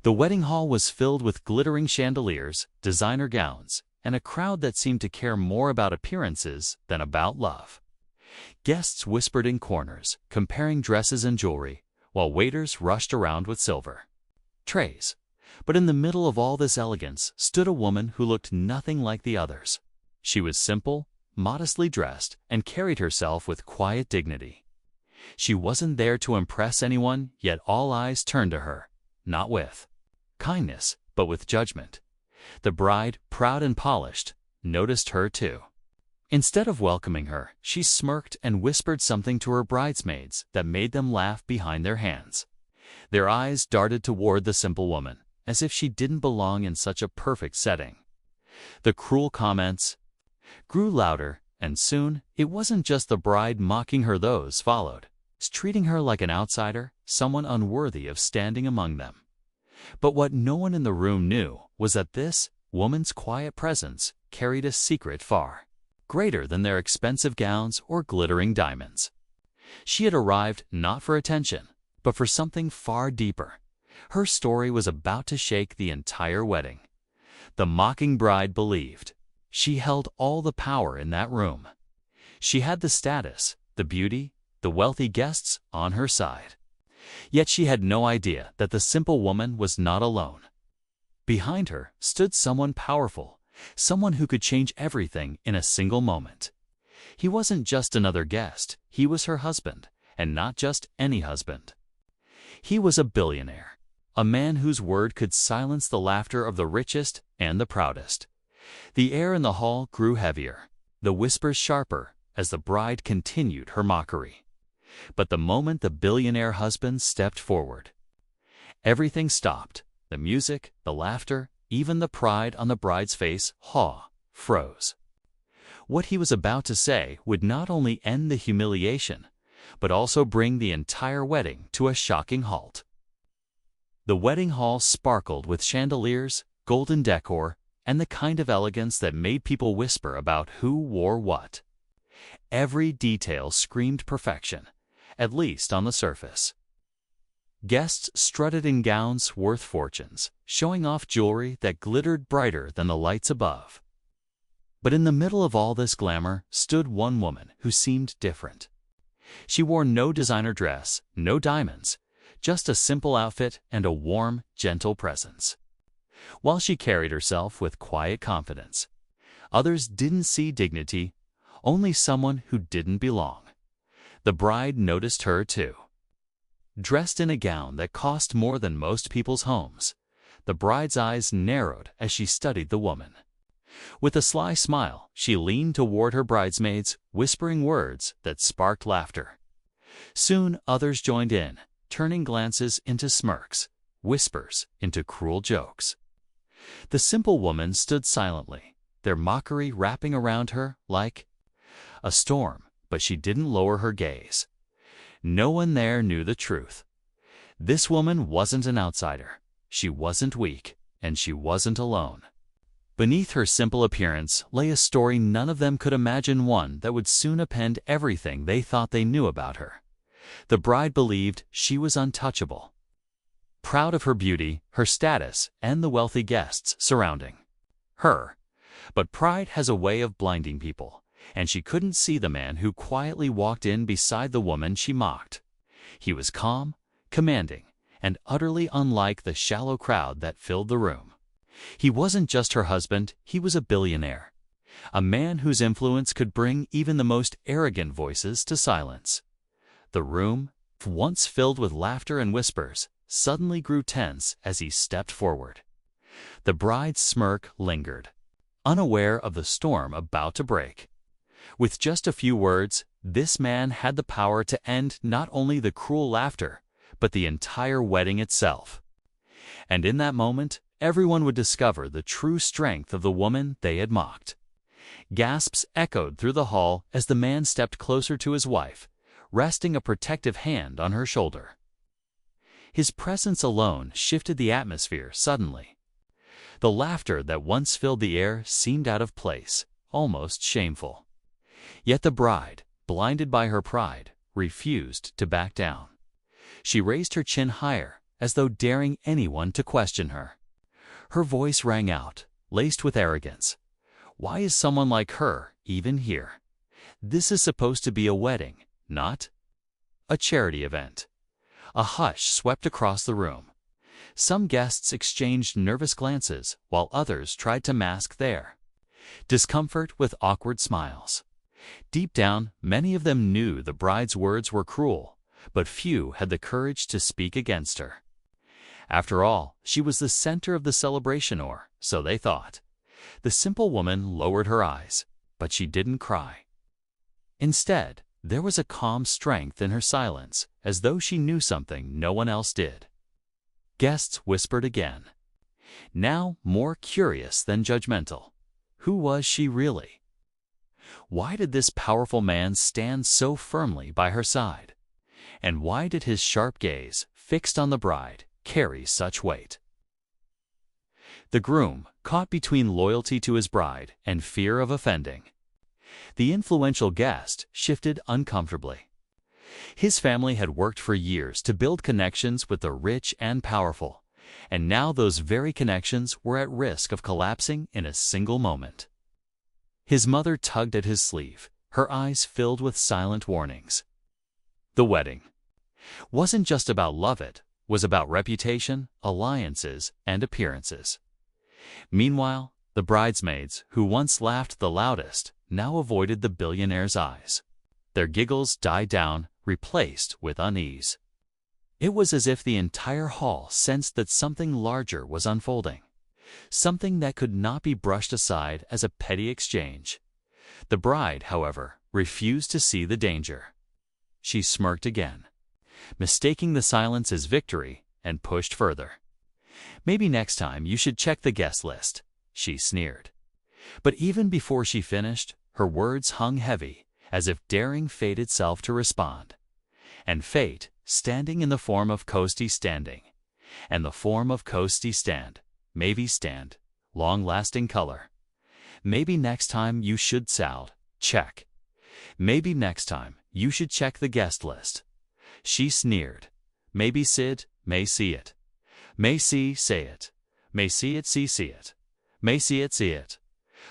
The wedding hall was filled with glittering chandeliers, designer gowns, and a crowd that seemed to care more about appearances than about love. Guests whispered in corners, comparing dresses and jewelry, while waiters rushed around with silver trays. But in the middle of all this elegance stood a woman who looked nothing like the others. She was simple, modestly dressed, and carried herself with quiet dignity. She wasn't there to impress anyone, yet all eyes turned to her, not with kindness, but with judgment. The bride, proud and polished, noticed her too. Instead of welcoming her, she smirked and whispered something to her bridesmaids that made them laugh behind their hands. Their eyes darted toward the simple woman, as if she didn't belong in such a perfect setting. The cruel comments grew louder, and soon it wasn't just the bride mocking her, those followed, treating her like an outsider, someone unworthy of standing among them. But what no one in the room knew was that this woman's quiet presence carried a secret far greater than their expensive gowns or glittering diamonds. She had arrived not for attention, but for something far deeper. Her story was about to shake the entire wedding. The mocking bride believed she held all the power in that room. She had the status, the beauty, the wealthy guests on her side. Yet she had no idea that the simple woman was not alone. Behind her stood someone powerful, someone who could change everything in a single moment. He wasn't just another guest, he was her husband, and not just any husband. He was a billionaire, a man whose word could silence the laughter of the richest and the proudest. The air in the hall grew heavier, the whispers sharper, as the bride continued her mockery. But the moment the billionaire husband stepped forward, everything stopped. The music, the laughter, even the pride on the bride's face, froze. What he was about to say would not only end the humiliation, but also bring the entire wedding to a shocking halt. The wedding hall sparkled with chandeliers, golden decor, and the kind of elegance that made people whisper about who wore what. Every detail screamed perfection, at least on the surface. Guests strutted in gowns worth fortunes, showing off jewelry that glittered brighter than the lights above. But in the middle of all this glamour stood one woman who seemed different. She wore no designer dress, no diamonds, just a simple outfit and a warm, gentle presence. While she carried herself with quiet confidence, others didn't see dignity, only someone who didn't belong. The bride noticed her too. Dressed in a gown that cost more than most people's homes, the bride's eyes narrowed as she studied the woman. With a sly smile, she leaned toward her bridesmaids, whispering words that sparked laughter. Soon others joined in, turning glances into smirks, whispers into cruel jokes. The simple woman stood silently, their mockery wrapping around her like a storm, but she didn't lower her gaze. No one there knew the truth. This woman wasn't an outsider. She wasn't weak, and she wasn't alone. Beneath her simple appearance lay a story none of them could imagine, one that would soon upend everything they thought they knew about her. The bride believed she was untouchable, proud of her beauty, her status, and the wealthy guests surrounding her. But pride has a way of blinding people, and she couldn't see the man who quietly walked in beside the woman she mocked. He was calm, commanding, and utterly unlike the shallow crowd that filled the room. He wasn't just her husband, he was a billionaire, a man whose influence could bring even the most arrogant voices to silence. The room, once filled with laughter and whispers, suddenly grew tense as he stepped forward. The bride's smirk lingered, unaware of the storm about to break. With just a few words, this man had the power to end not only the cruel laughter, but the entire wedding itself. And in that moment, everyone would discover the true strength of the woman they had mocked. Gasps echoed through the hall as the man stepped closer to his wife, resting a protective hand on her shoulder. His presence alone shifted the atmosphere suddenly. The laughter that once filled the air seemed out of place, almost shameful. Yet the bride, blinded by her pride, refused to back down. She raised her chin higher, as though daring anyone to question her. Her voice rang out, laced with arrogance. Why is someone like her even here? This is supposed to be a wedding, not a charity event. A hush swept across the room. Some guests exchanged nervous glances, while others tried to mask their discomfort with awkward smiles. Deep down, many of them knew the bride's words were cruel, but few had the courage to speak against her. After all, she was the center of the celebration, or so they thought. The simple woman lowered her eyes, but she didn't cry. Instead, there was a calm strength in her silence, as though she knew something no one else did. Guests whispered again, now more curious than judgmental. Who was she really? Why did this powerful man stand so firmly by her side? And why did his sharp gaze, fixed on the bride, carry such weight? The groom, caught between loyalty to his bride and fear of offending. The influential guest shifted uncomfortably. His family had worked for years to build connections with the rich and powerful, and now those very connections were at risk of collapsing in a single moment. His mother tugged at his sleeve, her eyes filled with silent warnings. The wedding wasn't just about love, it was about reputation, alliances, and appearances. Meanwhile, the bridesmaids, who once laughed the loudest, now avoided the billionaire's eyes. Their giggles died down, replaced with unease. It was as if the entire hall sensed that something larger was unfolding, something that could not be brushed aside as a petty exchange. The bride, however, refused to see the danger. She smirked again, mistaking the silence as victory, and pushed further. Maybe next time you should check the guest list, she sneered. But even before she finished, her words hung heavy, as if daring fate itself to respond. And fate, standing in the form of coasty standing, and the form of coasty stand, maybe stand, long-lasting color. Maybe next time you should sound, check. Maybe next time you should check the guest list. She sneered. Maybe Sid may see it. May see say it. May see it see it. May see it see it.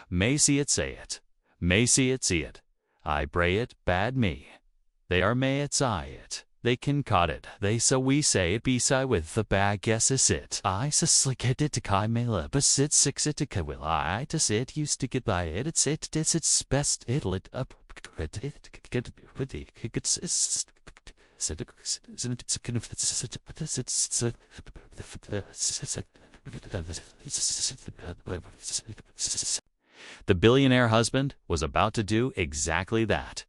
May see it say it. May see it see it. I bray it bad me. They are may it's I it. They can caught it. They so we say it be si with the bag guess is it. I so slick it to kai mela but sit six it to will I to sit used to get by it. It's it dis it's best it lit up it get with it it's the billionaire husband was about to do exactly that.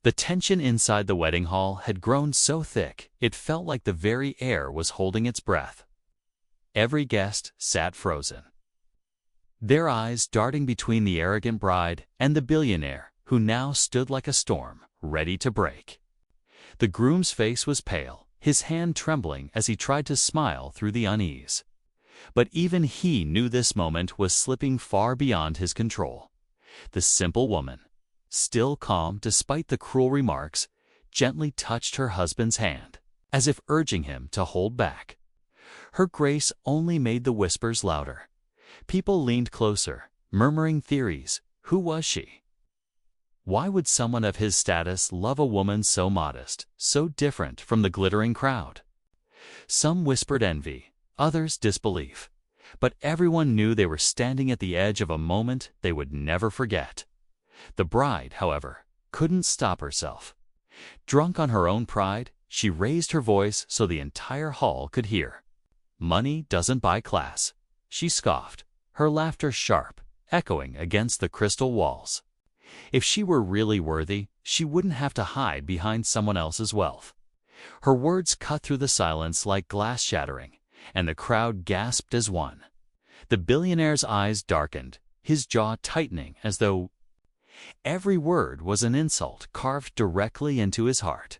The tension inside the wedding hall had grown so thick it felt like the very air was holding its breath. Every guest sat frozen, their eyes darting between the arrogant bride and the billionaire, who now stood like a storm, ready to break. The groom's face was pale, his hand trembling as he tried to smile through the unease. But even he knew this moment was slipping far beyond his control. The simple woman, still calm despite the cruel remarks, gently touched her husband's hand, as if urging him to hold back. Her grace only made the whispers louder. People leaned closer, murmuring theories. Who was she? Why would someone of his status love a woman so modest, so different from the glittering crowd? Some whispered envy, others disbelief, but everyone knew they were standing at the edge of a moment they would never forget. The bride, however, couldn't stop herself. Drunk on her own pride, she raised her voice so the entire hall could hear. Money doesn't buy class, she scoffed, her laughter sharp, echoing against the crystal walls. If she were really worthy, she wouldn't have to hide behind someone else's wealth. Her words cut through the silence like glass shattering, and the crowd gasped as one. The billionaire's eyes darkened, his jaw tightening as though every word was an insult carved directly into his heart.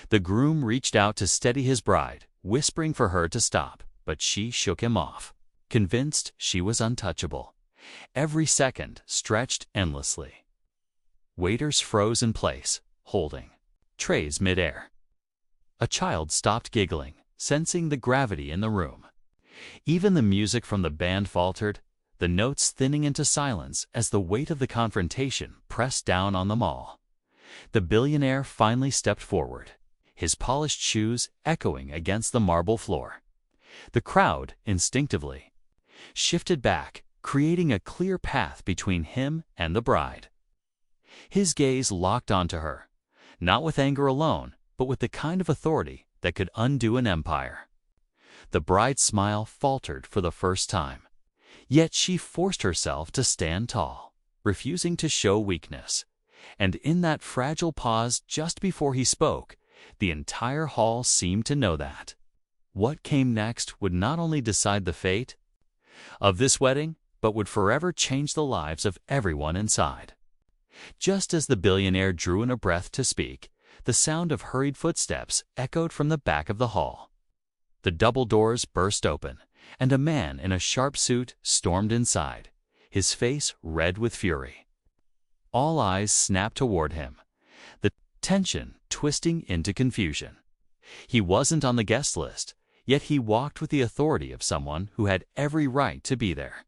The groom reached out to steady his bride, whispering for her to stop, but she shook him off, convinced she was untouchable. Every second stretched endlessly. Waiters froze in place, holding trays midair. A child stopped giggling, sensing the gravity in the room. Even the music from the band faltered, the notes thinning into silence as the weight of the confrontation pressed down on them all. The billionaire finally stepped forward, his polished shoes echoing against the marble floor. The crowd, instinctively, shifted back, creating a clear path between him and the bride. His gaze locked onto her, not with anger alone, but with the kind of authority that could undo an empire. The bride's smile faltered for the first time, yet she forced herself to stand tall, refusing to show weakness. And in that fragile pause just before he spoke, the entire hall seemed to know that what came next would not only decide the fate of this wedding, but would forever change the lives of everyone inside. Just as the billionaire drew in a breath to speak, the sound of hurried footsteps echoed from the back of the hall. The double doors burst open, and a man in a sharp suit stormed inside, his face red with fury. All eyes snapped toward him, the tension twisting into confusion. He wasn't on the guest list, yet he walked with the authority of someone who had every right to be there.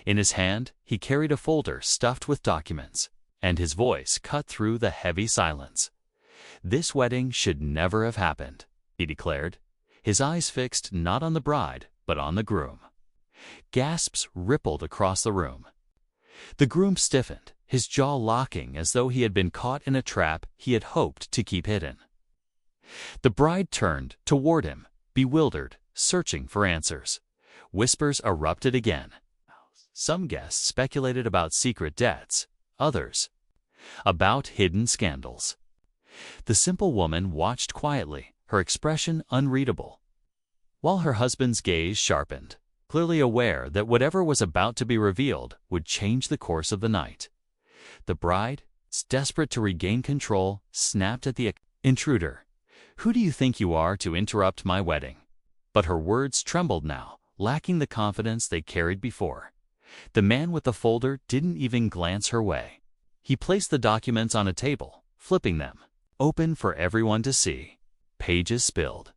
In his hand, he carried a folder stuffed with documents, and his voice cut through the heavy silence. "This wedding should never have happened," he declared, his eyes fixed not on the bride, but on the groom. Gasps rippled across the room. The groom stiffened, his jaw locking as though he had been caught in a trap he had hoped to keep hidden. The bride turned toward him, bewildered, searching for answers. Whispers erupted again. Some guests speculated about secret debts, others about hidden scandals. The simple woman watched quietly, her expression unreadable, while her husband's gaze sharpened, clearly aware that whatever was about to be revealed would change the course of the night. The bride, desperate to regain control, snapped at the intruder. "Who do you think you are to interrupt my wedding?" But her words trembled now, lacking the confidence they carried before. The man with the folder didn't even glance her way. He placed the documents on a table, flipping them, open for everyone to see. Pages spilled,